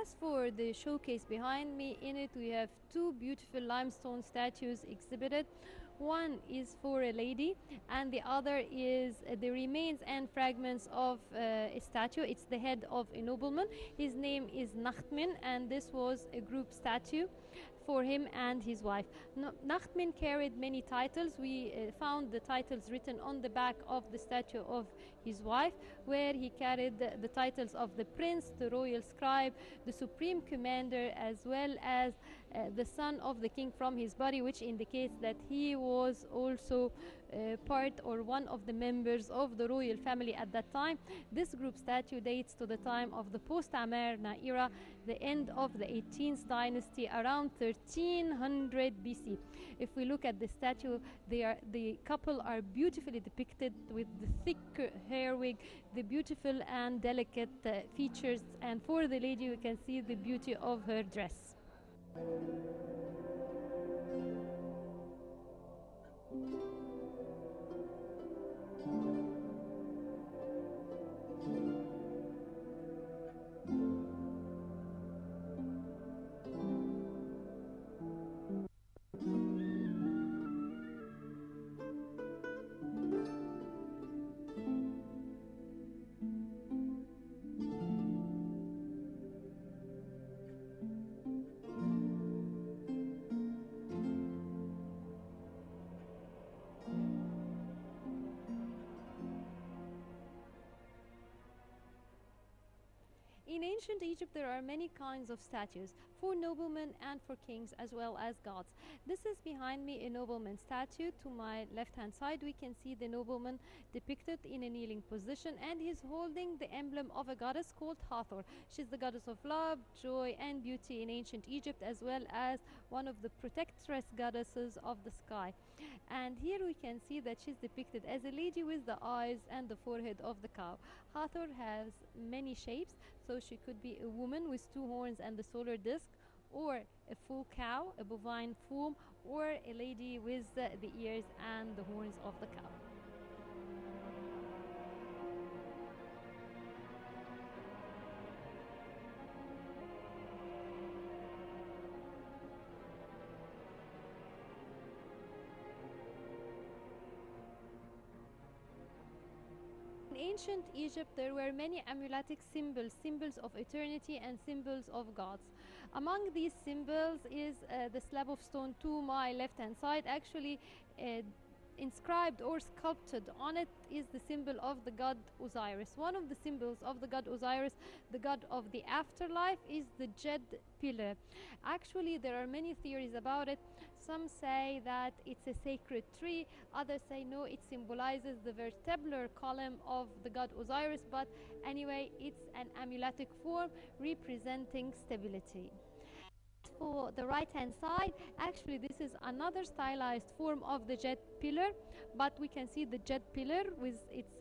As for the showcase behind me, in it we have two beautiful limestone statues exhibited. One is for a lady, and the other is the remains and fragments of a statue. It's the head of a nobleman. His name is Nachtmin, and this was a group statue for him and his wife. Nachtmin carried many titles. We found the titles written on the back of the statue of his wife, where he carried the titles of the prince, the royal scribe, the supreme commander, as well as the son of the king from his body, which indicates that he was also part or one of the members of the royal family at that time. This group statue dates to the time of the post-Amarna era, the end of the 18th dynasty, around 1300 BC. If we look at the statue, the couple are beautifully depicted with the thick hair wig, the beautiful and delicate features, and for the lady we can see the beauty of her dress. In ancient Egypt, there are many kinds of statues for noblemen and for kings as well as gods. This is behind me a nobleman statue. To my left hand side, we can see the nobleman depicted in a kneeling position, and he's holding the emblem of a goddess called Hathor. She's the goddess of love, joy, and beauty in ancient Egypt, as well as one of the protectress goddesses of the sky. And here we can see that she's depicted as a lady with the eyes and the forehead of the cow. Hathor has many shapes, so she could be a woman with two horns and the solar disk, or a full cow, a bovine form, or a lady with the ears and the horns of the cow. In ancient Egypt, there were many amuletic symbols, symbols of eternity and symbols of gods. Among these symbols is the slab of stone to my left-hand side. Actually, inscribed or sculpted on it is the symbol of the god Osiris. One of the symbols of the god Osiris, the god of the afterlife, is the Jed pillar. Actually, there are many theories about it. Some say that it's a sacred tree, others say no, it symbolizes the vertebral column of the god Osiris, but anyway, it's an amuletic form representing stability. For the right hand side, actually this is another stylized form of the Jed pillar, but we can see the Jed pillar with its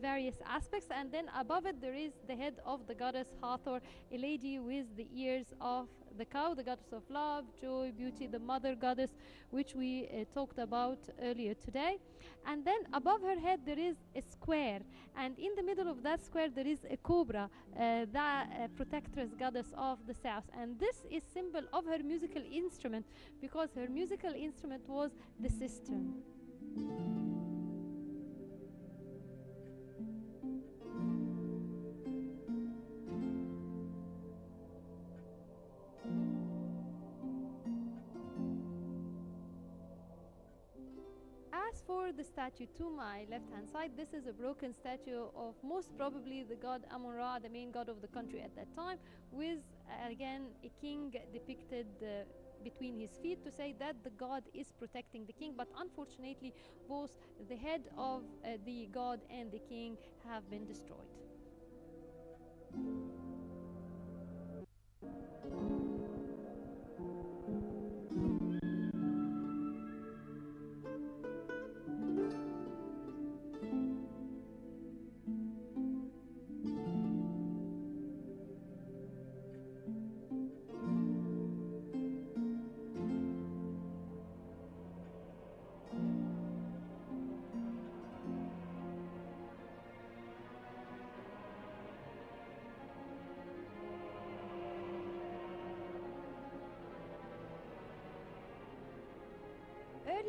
various aspects, and then above it there is the head of the goddess Hathor, a lady with the ears of the cow, the goddess of love, joy, beauty, the mother goddess, which we talked about earlier today. And then above her head there is a square, and in the middle of that square there is a cobra, the protectress goddess of the south, and this is symbol of her musical instrument, because her musical instrument was the sistrum. As for the statue to my left-hand side, this is a broken statue of most probably the god Amun-Ra, the main god of the country at that time, with again a king depicted between his feet to say that the god is protecting the king, but unfortunately both the head of the god and the king have been destroyed.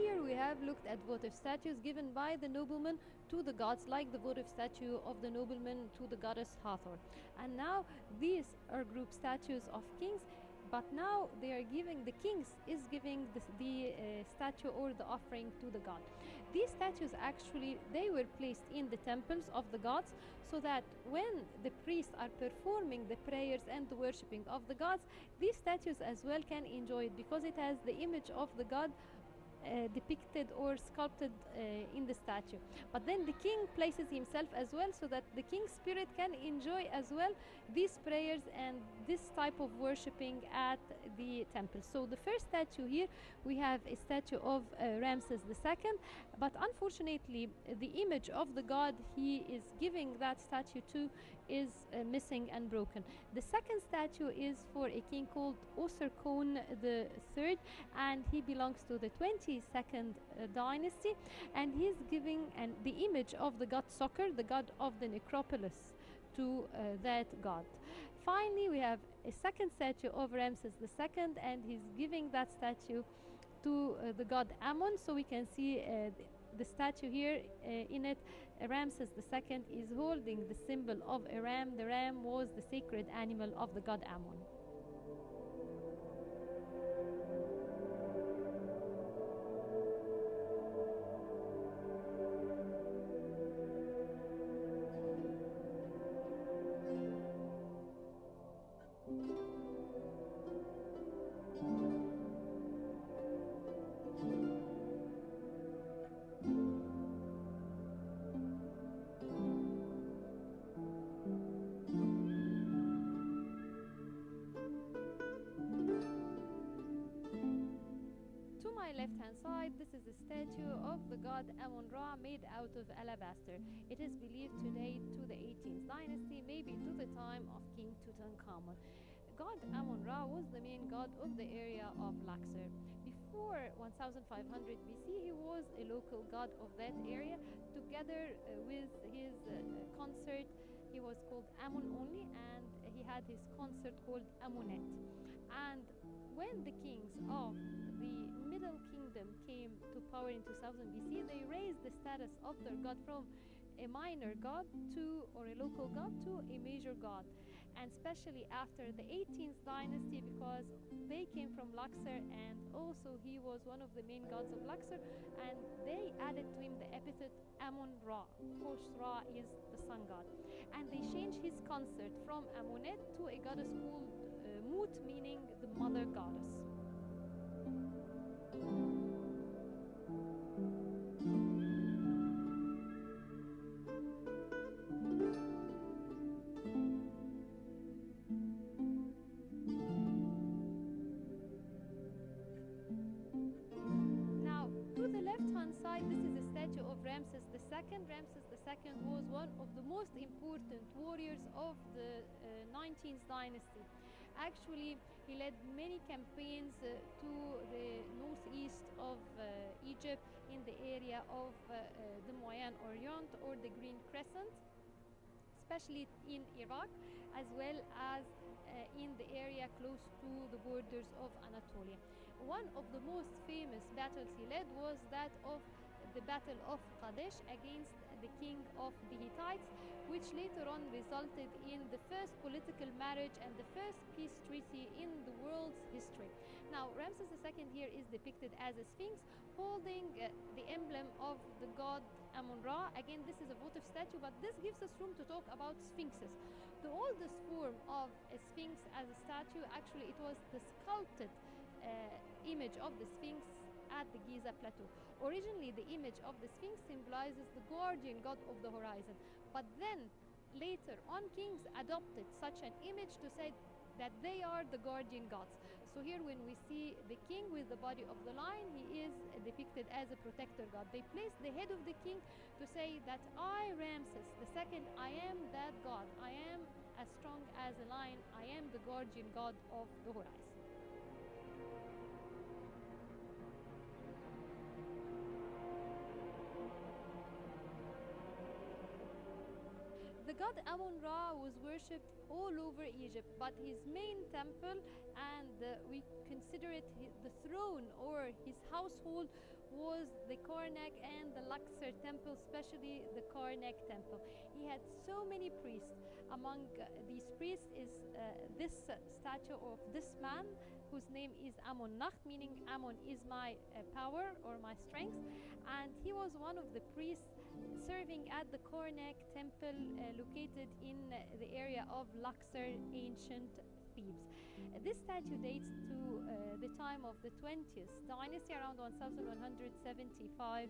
Earlier we have looked at votive statues given by the noblemen to the gods, like the votive statue of the nobleman to the goddess Hathor. And now these are group statues of kings, but now they are giving, the kings is giving the statue or the offering to the god. These statues actually, they were placed in the temples of the gods, so that when the priests are performing the prayers and the worshipping of the gods, these statues as well can enjoy it, because it has the image of the god depicted or sculpted in the statue. But then the king places himself as well, so that the king's spirit can enjoy as well these prayers and this type of worshipping at the temple. So the first statue here, we have a statue of Ramses II, but unfortunately the image of the god he is giving that statue to is missing and broken. The second statue is for a king called Osorkon III, and he belongs to the 22nd dynasty, and he's giving the image of the god Soccer, the god of the necropolis, to that god. Finally, we have a second statue of Ramses II, and he's giving that statue to the god Ammon. So we can see the statue here. In it, Ramses II is holding the symbol of a ram. The ram was the sacred animal of the god Ammon. Left-hand side, this is a statue of the god Amun-Ra made out of alabaster. It is believed to date to the 18th dynasty, maybe to the time of King Tutankhamun. God Amun-Ra was the main god of the area of Luxor. Before 1500 BC, he was a local god of that area. Together with his consort, he was called Amun only, and he had his consort called Amunet. And when the kings of the Middle Kingdom came to power in 2000 BC, they raised the status of their god from a minor god to, or a local god, to a major god. And especially after the 18th dynasty, because they came from Luxor, and also he was one of the main gods of Luxor, and they added to him the epithet Amun-Ra. Of course, Ra is the sun god. And they changed his consort from Amunet to a goddess called Mut, meaning the mother goddess. Now, to the left-hand side, this is a statue of Ramses II. Ramses II was one of the most important warriors of the 19th dynasty. Actually, he led many campaigns to the northeast of Egypt, in the area of the Moyen Orient or the Green Crescent, especially in Iraq, as well as in the area close to the borders of Anatolia. One of the most famous battles he led was that of the Battle of Qadesh against the king of the Hittites, which later on resulted in the first political marriage and the first peace treaty in the world's history. Now, Ramses II here is depicted as a sphinx holding the emblem of the god Amun-Ra. Again, this is a votive statue, but this gives us room to talk about sphinxes. The oldest form of a sphinx as a statue, actually, it was the sculpted image of the sphinx at the Giza plateau. Originally, the image of the sphinx symbolizes the guardian god of the horizon, but then later on kings adopted such an image to say that they are the guardian gods. So here when we see the king with the body of the lion, he is depicted as a protector god. They place the head of the king to say that I, Ramses II, I am that god. I am as strong as a lion. I am the guardian god of the horizon. The god Amun-Ra was worshipped all over Egypt, but his main temple, and we consider it the throne or his household, was the Karnak and the Luxor temple, especially the Karnak temple. He had so many priests. Among these priests is this statue of this man whose name is Amon Nacht, meaning Amon is my power or my strength. And he was one of the priests serving at the Karnak temple located in the area of Luxor, ancient Thebes. This statue dates to the time of the 20th dynasty, around 1175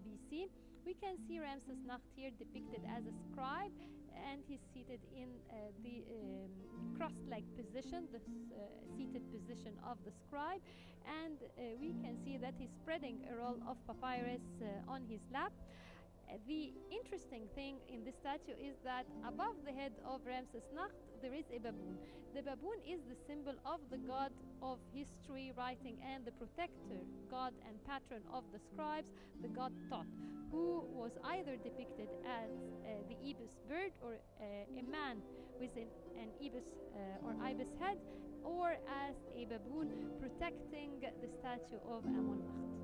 BC. We can see Ramses Nacht here depicted as a scribe, and he's seated in the cross-leg position, the seated position of the scribe, and we can see that he's spreading a roll of papyrus on his lap. The interesting thing in this statue is that above the head of Ramses Nacht there is a baboon. The baboon is the symbol of the god of history, writing, and the protector, god and patron of the scribes, the god Thoth, who was either depicted as the ibis bird or a man with an ibis or ibis head, or as a baboon protecting the statue of Amun Nacht.